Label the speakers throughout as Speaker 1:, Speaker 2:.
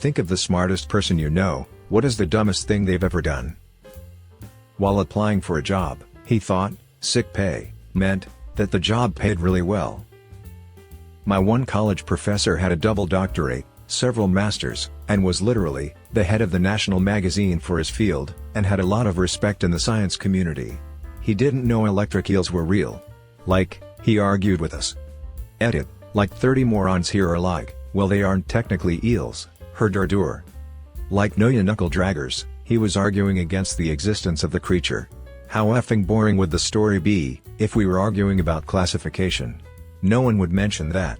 Speaker 1: Think of the smartest person you know. What is the dumbest thing they've ever done? While applying for a job, he thought sick pay meant that the job paid really well. My one college professor had a double doctorate, several masters, and was literally the head of the national magazine for his field, and had a lot of respect in the science community. He didn't know electric eels were real. Like, he argued with us. Edit, like 30 morons here are like, well they aren't technically eels, dur. Like no ya knuckle draggers, he was arguing against the existence of the creature. How effing boring would the story be, if we were arguing about classification? No one would mention that.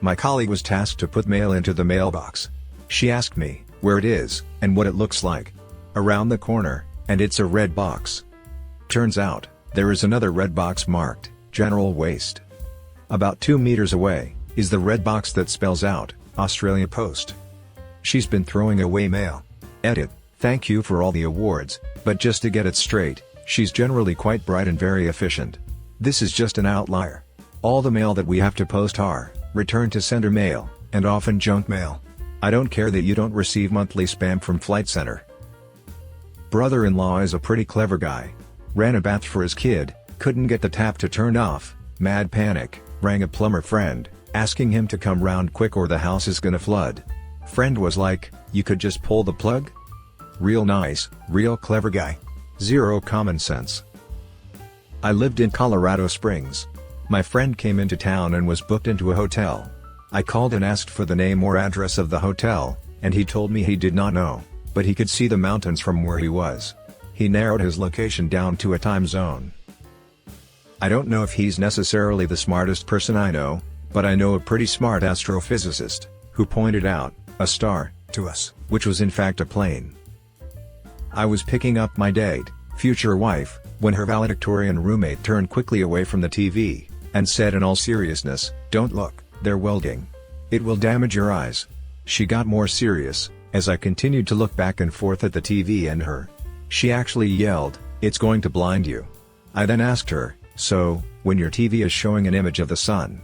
Speaker 1: My colleague was tasked to put mail into the mailbox. She asked me where it is, and what it looks like. Around the corner, and it's a red box. Turns out, there is another red box marked, General Waste. About 2 meters away, is the red box that spells out, Australia Post. She's been throwing away mail. Edit, thank you for all the awards, but just to get it straight, she's generally quite bright and very efficient. This is just an outlier. All the mail that we have to post are return to sender mail, and often junk mail. I don't care that you don't receive monthly spam from Flight Center. Brother-in-law is a pretty clever guy. Ran a bath for his kid, couldn't get the tap to turn off, mad panic, rang a plumber friend, asking him to come round quick or the house is gonna flood. Friend was like, you could just pull the plug? Real nice, real clever guy. Zero common sense. I lived in Colorado Springs. My friend came into town and was booked into a hotel. I called and asked for the name or address of the hotel, and he told me he did not know, but he could see the mountains from where he was. He narrowed his location down to a time zone. I don't know if he's necessarily the smartest person I know, but I know a pretty smart astrophysicist, who pointed out a star to us, which was in fact a plane. I was picking up my date, future wife, when her valedictorian roommate turned quickly away from the TV, and said in all seriousness, "Don't look, they're welding. It will damage your eyes." She got more serious, as I continued to look back and forth at the TV and her. She actually yelled, "It's going to blind you." I then asked her, "So, when your TV is showing an image of the sun?"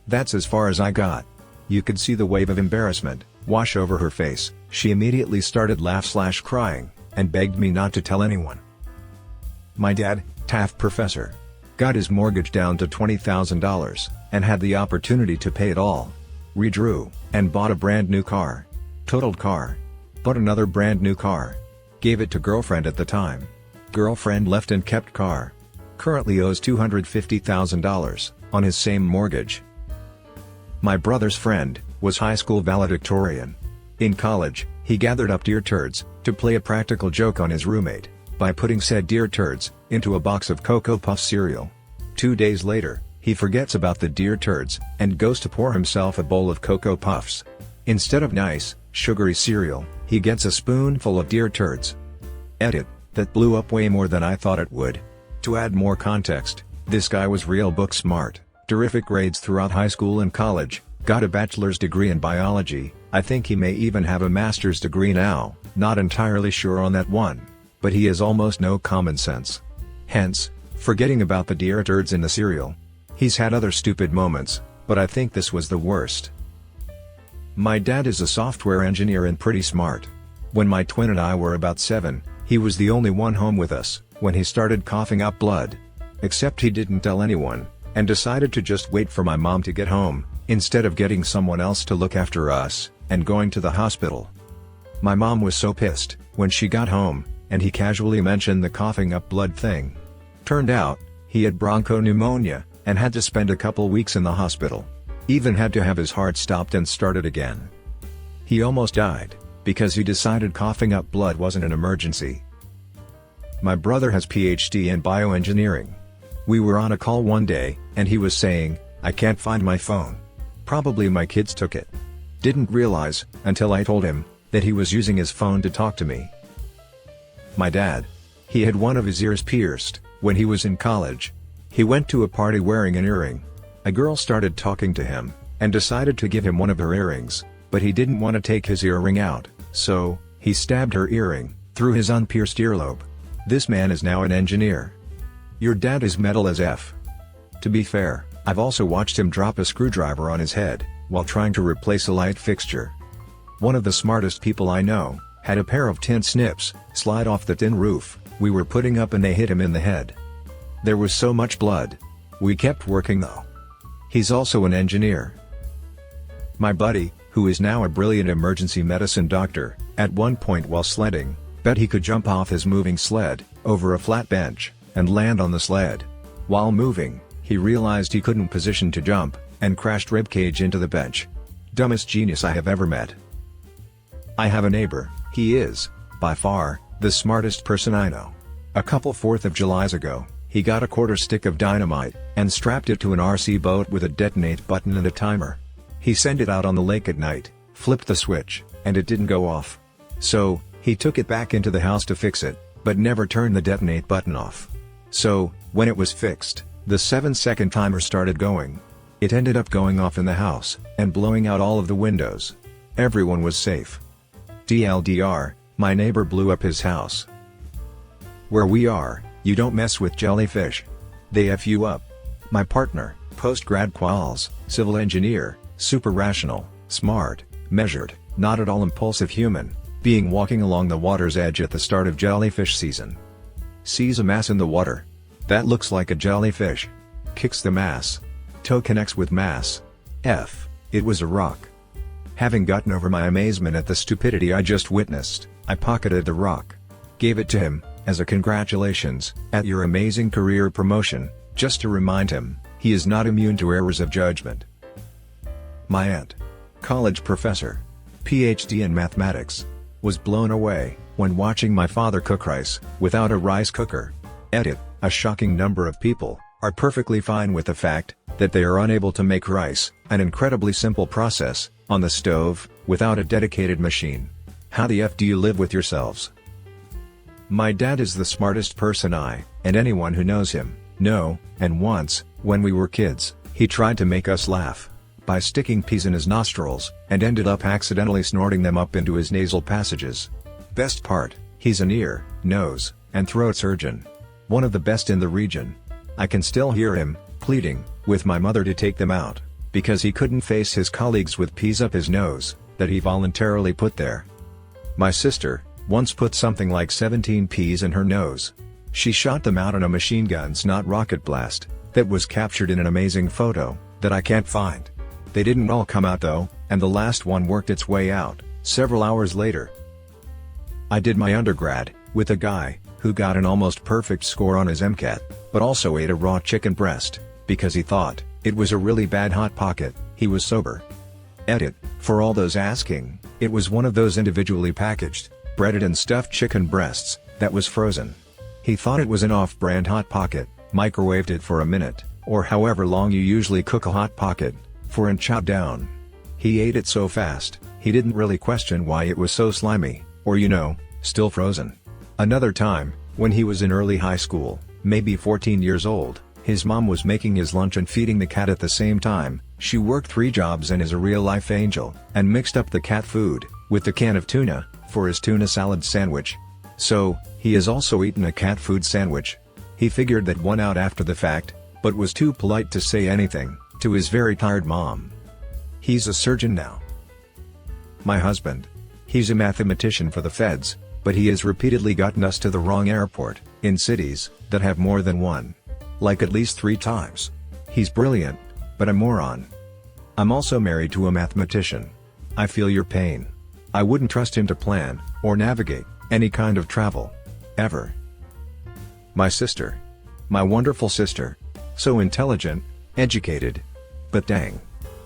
Speaker 1: That's as far as I got. You could see the wave of embarrassment wash over her face. She immediately started laugh/crying, and begged me not to tell anyone. My dad, TAF professor, got his mortgage down to $20,000, and had the opportunity to pay it all. Redrew, and bought a brand new car. Totaled car. Bought another brand new car. Gave it to girlfriend at the time. Girlfriend left and kept car. Currently owes $250,000, on his same mortgage. My brother's friend, was high school valedictorian. In college, he gathered up deer turds, to play a practical joke on his roommate, by putting said deer turds, into a box of Cocoa Puff cereal. 2 days later, he forgets about the deer turds, and goes to pour himself a bowl of Cocoa Puffs. Instead of nice, sugary cereal, he gets a spoonful of deer turds. Edit, that blew up way more than I thought it would. To add more context, this guy was real book smart, terrific grades throughout high school and college, got a bachelor's degree in biology, I think he may even have a master's degree now, not entirely sure on that one. But he has almost no common sense. Hence, forgetting about the deer turds in the cereal. He's had other stupid moments, but I think this was the worst. My dad is a software engineer and pretty smart. When my twin and I were about 7, he was the only one home with us, when he started coughing up blood. Except he didn't tell anyone, and decided to just wait for my mom to get home, instead of getting someone else to look after us, and going to the hospital. My mom was so pissed, when she got home, and he casually mentioned the coughing up blood thing. Turned out, he had bronchopneumonia, and had to spend a couple weeks in the hospital. Even had to have his heart stopped and started again. He almost died, because he decided coughing up blood wasn't an emergency. My brother has PhD in bioengineering. We were on a call one day, and he was saying, "I can't find my phone. Probably my kids took it." Didn't realize, until I told him, that he was using his phone to talk to me. My dad. He had one of his ears pierced, when he was in college. He went to a party wearing an earring. A girl started talking to him, and decided to give him one of her earrings, but he didn't want to take his earring out, so, he stabbed her earring, through his unpierced earlobe. This man is now an engineer. Your dad is metal as F. To be fair, I've also watched him drop a screwdriver on his head, while trying to replace a light fixture. One of the smartest people I know, had a pair of tin snips slide off the tin roof we were putting up and they hit him in the head. There was so much blood. We kept working though. He's also an engineer. My buddy, who is now a brilliant emergency medicine doctor, at one point while sledding, bet he could jump off his moving sled, over a flat bench, and land on the sled. While moving, he realized he couldn't position to jump, and crashed ribcage into the bench. Dumbest genius I have ever met. I have a neighbor, he is, by far, the smartest person I know. A couple 4th of Julys ago, he got a quarter stick of dynamite, and strapped it to an RC boat with a detonate button and a timer. He sent it out on the lake at night, flipped the switch, and it didn't go off. So, he took it back into the house to fix it, but never turned the detonate button off. So, when it was fixed, the 7-second timer started going. It ended up going off in the house, and blowing out all of the windows. Everyone was safe. TLDR, my neighbor blew up his house. Where we are, you don't mess with jellyfish. They F you up. My partner, post-grad quals, civil engineer, super rational, smart, measured, not at all impulsive human, being walking along the water's edge at the start of jellyfish season. Sees a mass in the water. That looks like a jellyfish. Kicks the mass. Toe connects with mass. F. It was a rock. Having gotten over my amazement at the stupidity I just witnessed, I pocketed the rock. Gave it to him, as a congratulations, at your amazing career promotion, just to remind him, he is not immune to errors of judgment. My aunt, college professor, PhD in mathematics, was blown away when watching my father cook rice without a rice cooker. Edit, a shocking number of people are perfectly fine with the fact that they are unable to make rice, an incredibly simple process, on the stove, without a dedicated machine. How the F do you live with yourselves? My dad is the smartest person I, and anyone who knows him, know, and once, when we were kids, he tried to make us laugh by sticking peas in his nostrils, and ended up accidentally snorting them up into his nasal passages. Best part, he's an ear, nose, and throat surgeon. One of the best in the region. I can still hear him, pleading, with my mother to take them out, because he couldn't face his colleagues with peas up his nose, that he voluntarily put there. My sister, once put something like 17 peas in her nose. She shot them out on a machine gun snot rocket blast, that was captured in an amazing photo, that I can't find. They didn't all come out though, and the last one worked its way out, several hours later. I did my undergrad, with a guy, who got an almost perfect score on his MCAT, but also ate a raw chicken breast, because he thought it was a really bad Hot Pocket. He was sober. Edit, for all those asking, it was one of those individually packaged, breaded and stuffed chicken breasts, that was frozen. He thought it was an off-brand Hot Pocket, microwaved it for a minute, or however long you usually cook a Hot Pocket, for and chowed down. He ate it so fast, he didn't really question why it was so slimy, or still frozen. Another time, when he was in early high school, maybe 14 years old, his mom was making his lunch and feeding the cat at the same time. She worked 3 jobs and is a real-life angel, and mixed up the cat food, with the can of tuna, for his tuna salad sandwich. So, he has also eaten a cat food sandwich. He figured that one out after the fact, but was too polite to say anything, to his very tired mom. He's a surgeon now. My husband. He's a mathematician for the feds, but he has repeatedly gotten us to the wrong airport, in cities, that have more than one. Like at least 3 times. He's brilliant, but a moron. I'm also married to a mathematician. I feel your pain. I wouldn't trust him to plan, or navigate, any kind of travel. Ever. My sister. My wonderful sister. So intelligent, educated. But dang.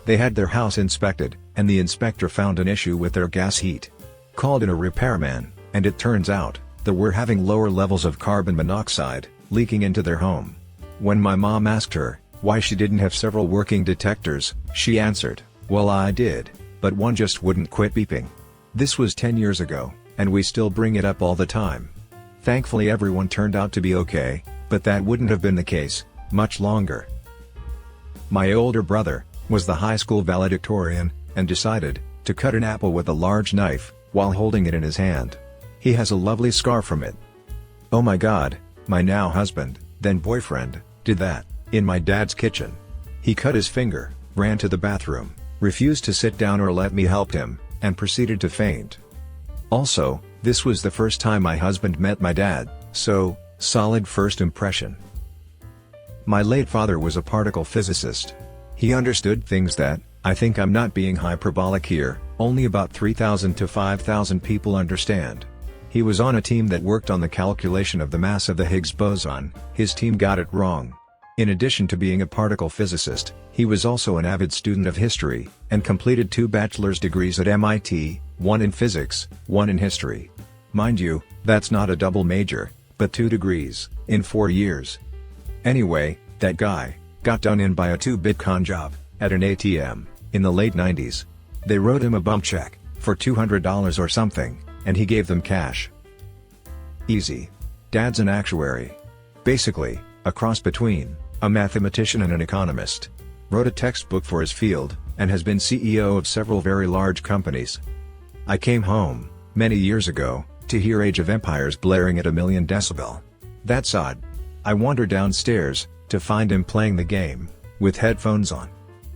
Speaker 1: They had their house inspected, and the inspector found an issue with their gas heat. Called in a repairman, and it turns out, they were having lower levels of carbon monoxide, leaking into their home. When my mom asked her, why she didn't have several working detectors, she answered, well I did, but one just wouldn't quit beeping. This was 10 years ago, and we still bring it up all the time. Thankfully everyone turned out to be okay, but that wouldn't have been the case, much longer. My older brother, was the high school valedictorian, and decided, to cut an apple with a large knife, while holding it in his hand. He has a lovely scar from it. Oh my god, my now husband, then boyfriend, did that, in my dad's kitchen. He cut his finger, ran to the bathroom, refused to sit down or let me help him, and proceeded to faint. Also, this was the first time my husband met my dad, so, solid first impression. My late father was a particle physicist. He understood things that, I think I'm not being hyperbolic here, only about 3,000 to 5,000 people understand. He was on a team that worked on the calculation of the mass of the Higgs boson. His team got it wrong. In addition to being a particle physicist, he was also an avid student of history, and completed 2 bachelor's degrees at MIT, one in physics, one in history. Mind you, that's not a double major, but 2 degrees, in 4 years. Anyway, that guy got done in by a 2-bit con job at an ATM in the late 90s. They wrote him a bump check for $200 or something, and he gave them cash. Easy. Dad's an actuary. Basically, a cross between a mathematician and an economist. Wrote a textbook for his field, and has been CEO of several very large companies. I came home, many years ago, to hear Age of Empires blaring at 1,000,000 decibel. That's odd. I wandered downstairs, to find him playing the game, with headphones on.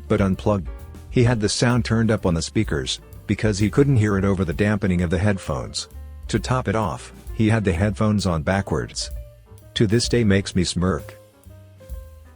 Speaker 1: But unplugged. He had the sound turned up on the speakers, because he couldn't hear it over the dampening of the headphones. To top it off, he had the headphones on backwards. To this day makes me smirk.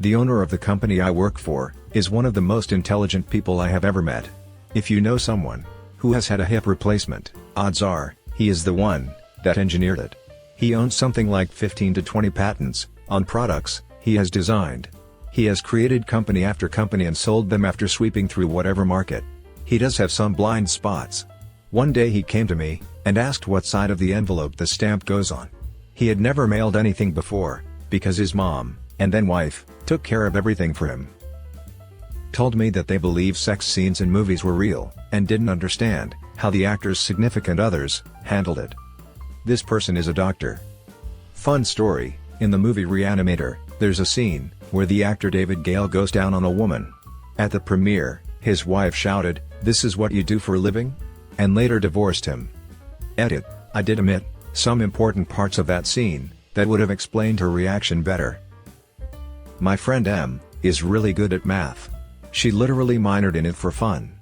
Speaker 1: The owner of the company I work for, is one of the most intelligent people I have ever met. If you know someone who has had a hip replacement, odds are, he is the one that engineered it. He owns something like 15 to 20 patents on products he has designed. He has created company after company and sold them after sweeping through whatever market. He does have some blind spots. One day he came to me and asked what side of the envelope the stamp goes on. He had never mailed anything before, because his mom, and then wife, took care of everything for him. Told me that they believe sex scenes in movies were real, and didn't understand how the actors' significant others handled it. This person is a doctor. Fun story, in the movie Reanimator, there's a scene where the actor David Gale goes down on a woman. At the premiere, his wife shouted, "This is what you do for a living?" and later divorced him. Edit, I did omit some important parts of that scene that would have explained her reaction better. My friend M is really good at math. She literally minored in it for fun.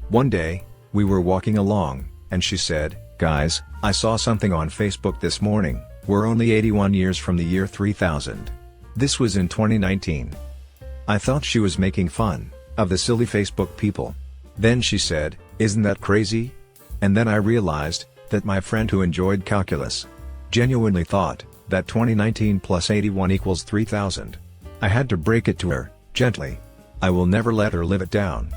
Speaker 1: One day, we were walking along, and she said, "Guys, I saw something on Facebook this morning. We're only 81 years from the year 3000. This was in 2019. I thought she was making fun of the silly Facebook people. Then she said, "Isn't that crazy?" And then I realized that my friend who enjoyed calculus genuinely thought that 2019 plus 81 equals 3000. I had to break it to her, gently. I will never let her live it down.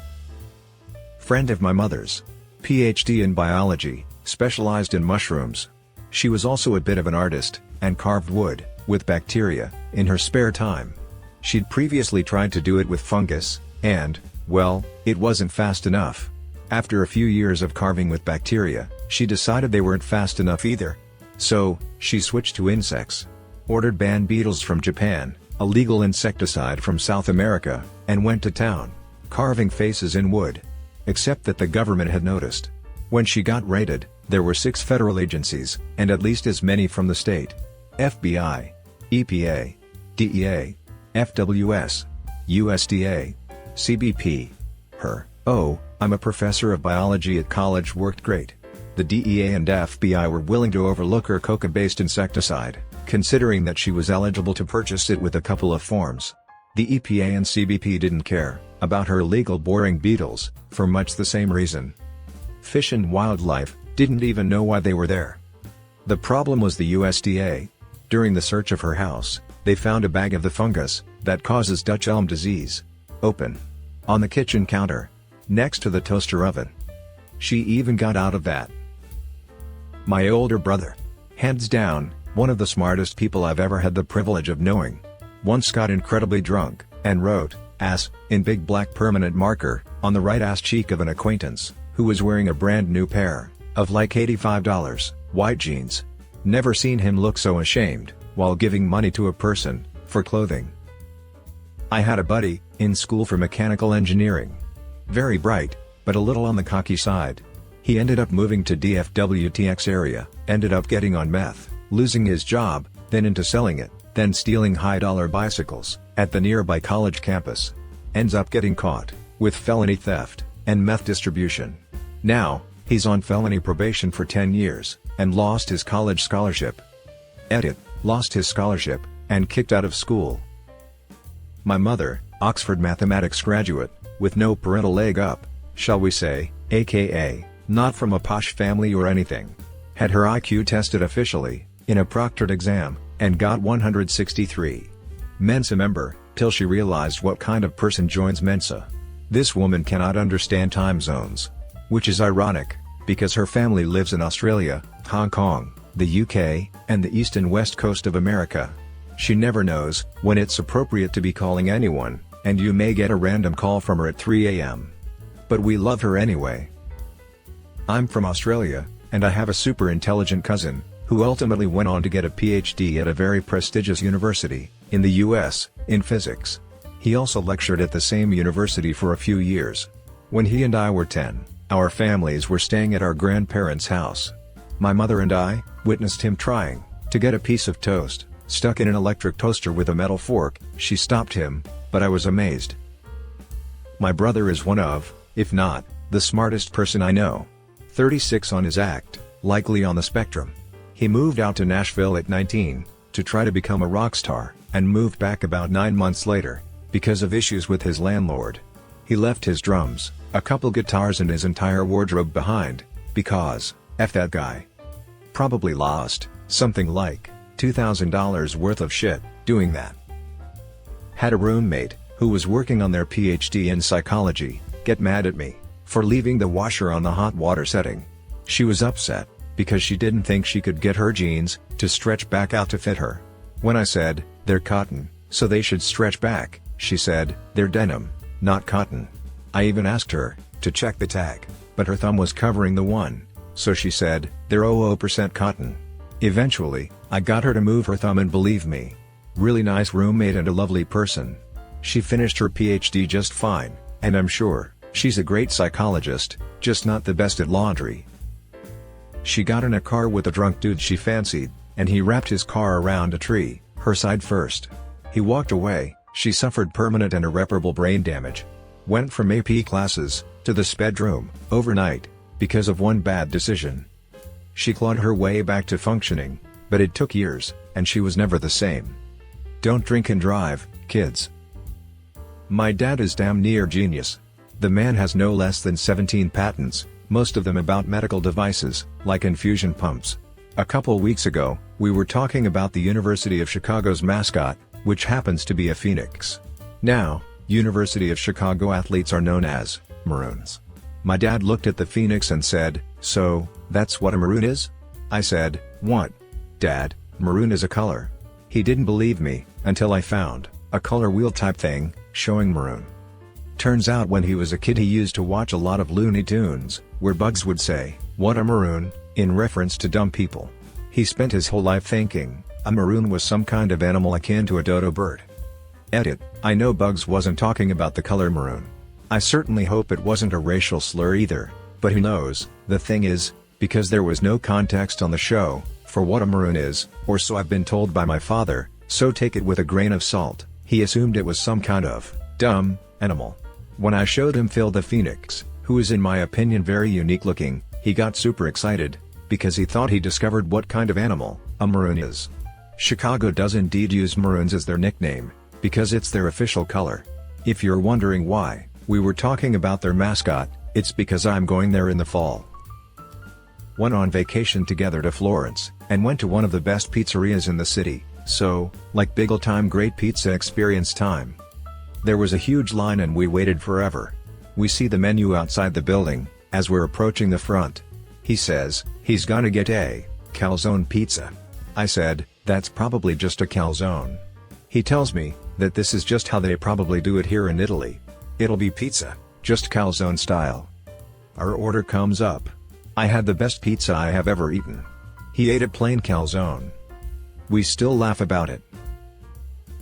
Speaker 1: Friend of my mother's. PhD in biology, specialized in mushrooms. She was also a bit of an artist, and carved wood, with bacteria, in her spare time. She'd previously tried to do it with fungus, and, well, it wasn't fast enough. After a few years of carving with bacteria, she decided they weren't fast enough either. So, she switched to insects. Ordered banned beetles from Japan, a legal insecticide from South America, and went to town, carving faces in wood. Except that the government had noticed. When she got raided, there were 6 federal agencies, and at least as many from the state. FBI, EPA, DEA, FWS, USDA, CBP. Her, "Oh, I'm a professor of biology at college" worked great. The DEA and FBI were willing to overlook her coca-based insecticide, considering that she was eligible to purchase it with a couple of forms. The EPA and CBP didn't care about her illegal boring beetles, for much the same reason. Fish and Wildlife didn't even know why they were there. The problem was the USDA. During the search of her house, they found a bag of the fungus that causes Dutch elm disease. Open. On the kitchen counter. Next to the toaster oven. She even got out of that. My older brother. Hands down, one of the smartest people I've ever had the privilege of knowing. Once got incredibly drunk, and wrote, "ass," in big black permanent marker, on the right ass cheek of an acquaintance, who was wearing a brand new pair of like $85 white jeans. Never seen him look so ashamed, while giving money to a person, for clothing. I had a buddy, in school for mechanical engineering. Very bright, but a little on the cocky side. He ended up moving to DFWTX area, ended up getting on meth, losing his job, then into selling it, then stealing high-dollar bicycles, at the nearby college campus. Ends up getting caught, with felony theft, and meth distribution. Now, He's on felony probation for 10 years, and lost his college scholarship. Edit, lost his scholarship, and kicked out of school. My mother, Oxford mathematics graduate, with no parental leg up, shall we say, aka, not from a posh family or anything. Had her IQ tested officially, in a proctored exam, and got 163. Mensa member, till she realized what kind of person joins Mensa. This woman cannot understand time zones. Which is ironic, because her family lives in Australia, Hong Kong, the UK, and the east and west coast of America. She never knows when it's appropriate to be calling anyone, and you may get a random call from her at 3 AM. But we love her anyway. I'm from Australia, and I have a super intelligent cousin, who ultimately went on to get a PhD at a very prestigious university, in the US, in physics. He also lectured at the same university for a few years. When he and I were 10, our families were staying at our grandparents' house. My mother and I witnessed him trying to get a piece of toast stuck in an electric toaster with a metal fork. She stopped him, but I was amazed. My brother is one of, if not, the smartest person I know. 36 on his act, likely on the spectrum. He moved out to Nashville at 19, to try to become a rock star, and moved back about 9 months later, because of issues with his landlord. He left his drums, a couple guitars and his entire wardrobe behind, because, F that guy. Probably lost, something like, $2,000 worth of shit, doing that. Had a roommate, who was working on their PhD in psychology, get mad at me, for leaving the washer on the hot water setting. She was upset, because she didn't think she could get her jeans to stretch back out to fit her. When I said, they're cotton, so they should stretch back, she said, they're denim, not cotton. I even asked her to check the tag, but her thumb was covering the one, so she said, they're 00% cotton. Eventually, I got her to move her thumb, and believe me, really nice roommate and a lovely person. She finished her PhD just fine, and I'm sure she's a great psychologist, just not the best at laundry. She got in a car with a drunk dude she fancied, and he wrapped his car around a tree, her side first. He walked away. She suffered permanent and irreparable brain damage. Went from AP classes to the sped room overnight, because of one bad decision. She clawed her way back to functioning, but it took years, and she was never the same. Don't drink and drive, kids. My dad is damn near genius. The man has no less than 17 patents, most of them about medical devices, like infusion pumps. A couple weeks ago, we were talking about the University of Chicago's mascot, which happens to be a phoenix. Now, University of Chicago athletes are known as Maroons. My dad looked at the phoenix and said, "So, that's what a maroon is?" I said, "What? Dad, maroon is a color." He didn't believe me, until I found a color wheel type thing showing maroon. Turns out when he was a kid he used to watch a lot of Looney Tunes, where Bugs would say, "What a maroon," in reference to dumb people. He spent his whole life thinking a maroon was some kind of animal akin to a dodo bird. Edit, I know Bugs wasn't talking about the color maroon. I certainly hope it wasn't a racial slur either, but who knows. The thing is, because there was no context on the show for what a maroon is, or so I've been told by my father, so take it with a grain of salt, he assumed it was some kind of dumb animal. When I showed him Phil the Phoenix, who is in my opinion very unique looking, he got super excited, because he thought he discovered what kind of animal a maroon is. Chicago does indeed use maroons as their nickname, because it's their official color. If you're wondering why we were talking about their mascot, it's because I'm going there in the fall. Went on vacation together to Florence, and went to one of the best pizzerias in the city, so, like big ol' time great pizza experience time. There was a huge line and we waited forever. We see the menu outside the building, as we're approaching the front. He says, he's gonna get a calzone pizza. I said, that's probably just a calzone. He tells me that this is just how they probably do it here in Italy. It'll be pizza, just calzone style. Our order comes up. I had the best pizza I have ever eaten. He ate a plain calzone. We still laugh about it.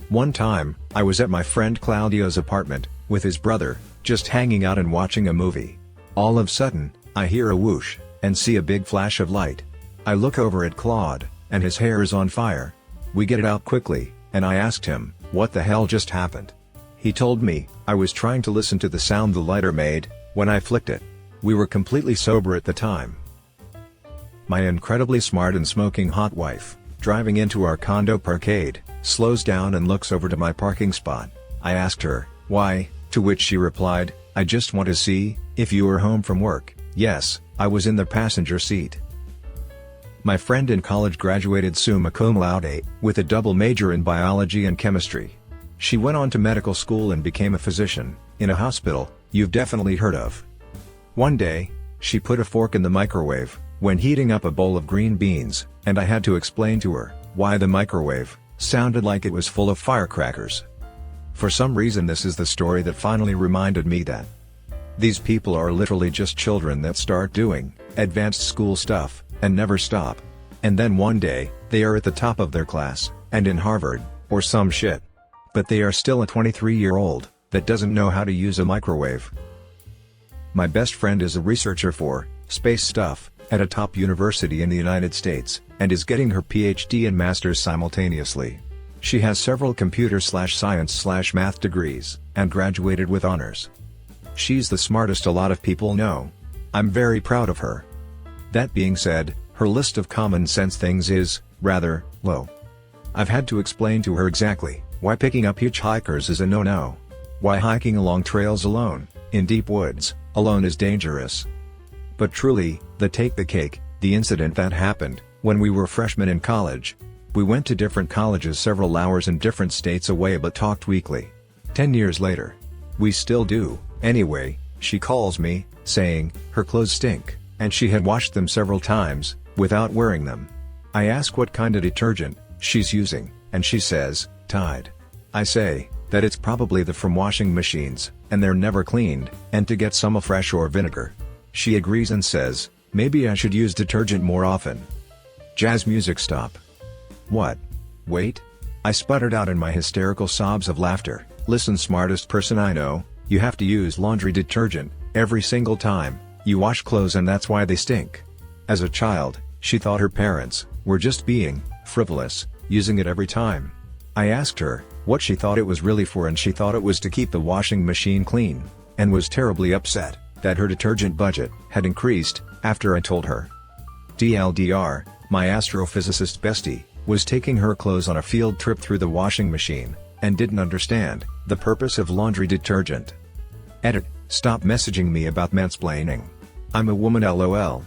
Speaker 1: One time, I was at my friend Claudio's apartment, with his brother, just hanging out and watching a movie. All of a sudden, I hear a whoosh, and see a big flash of light. I look over at Claude, and his hair is on fire. We get it out quickly, and I asked him, what the hell just happened? He told me, I was trying to listen to the sound the lighter made, when I flicked it. We were completely sober at the time. My incredibly smart and smoking hot wife, driving into our condo parkade, slows down and looks over to my parking spot. I asked her, "Why?" To which she replied, "I just want to see if you were home from work." Yes, I was in the passenger seat. My friend in college graduated summa cum laude, with a double major in biology and chemistry. She went on to medical school and became a physician, in a hospital you've definitely heard of. One day, she put a fork in the microwave, when heating up a bowl of green beans, and I had to explain to her, why the microwave sounded like it was full of firecrackers. For some reason this is the story that finally reminded me that these people are literally just children that start doing advanced school stuff, and never stop. And then one day, they are at the top of their class, and in Harvard, or some shit. But they are still a 23-year-old, that doesn't know how to use a microwave. My best friend is a researcher for space stuff, at a top university in the United States, and is getting her PhD and master's simultaneously. She has several computer/science/math degrees, and graduated with honors. She's the smartest a lot of people know. I'm very proud of her. That being said, her list of common sense things is rather low. I've had to explain to her exactly why picking up hitchhikers is a no-no. Why hiking along trails alone, in deep woods, alone is dangerous. But truly, take the cake, the incident that happened, when we were freshmen in college. We went to different colleges several hours in different states away but talked weekly. 10 years later. We still do. Anyway, she calls me, saying, her clothes stink, and she had washed them several times, without wearing them. I ask what kind of detergent she's using, and she says, Tide. I say, that it's probably the from washing machines, and they're never cleaned, and to get some fresh or vinegar. She agrees and says, maybe I should use detergent more often. Jazz music stop. What? Wait? I sputtered out in my hysterical sobs of laughter. Listen, smartest person I know, you have to use laundry detergent every single time you wash clothes, and that's why they stink. As a child, she thought her parents were just being frivolous, using it every time. I asked her what she thought it was really for, and she thought it was to keep the washing machine clean, and was terribly upset that her detergent budget had increased after I told her. TLDR, my astrophysicist bestie was taking her clothes on a field trip through the washing machine, and didn't understand the purpose of laundry detergent. Edit, stop messaging me about mansplaining. I'm a woman, lol.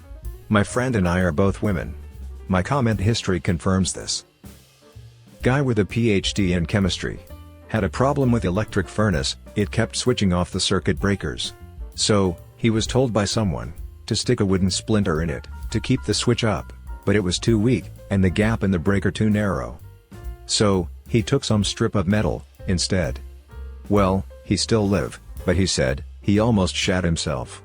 Speaker 1: My friend and I are both women. My comment history confirms this. Guy with a PhD in chemistry. Had a problem with electric furnace, it kept switching off the circuit breakers. So, he was told by someone to stick a wooden splinter in it to keep the switch up, but it was too weak, and the gap in the breaker too narrow. So, he took some strip of metal instead. Well, he still lived, but he said he almost shat himself.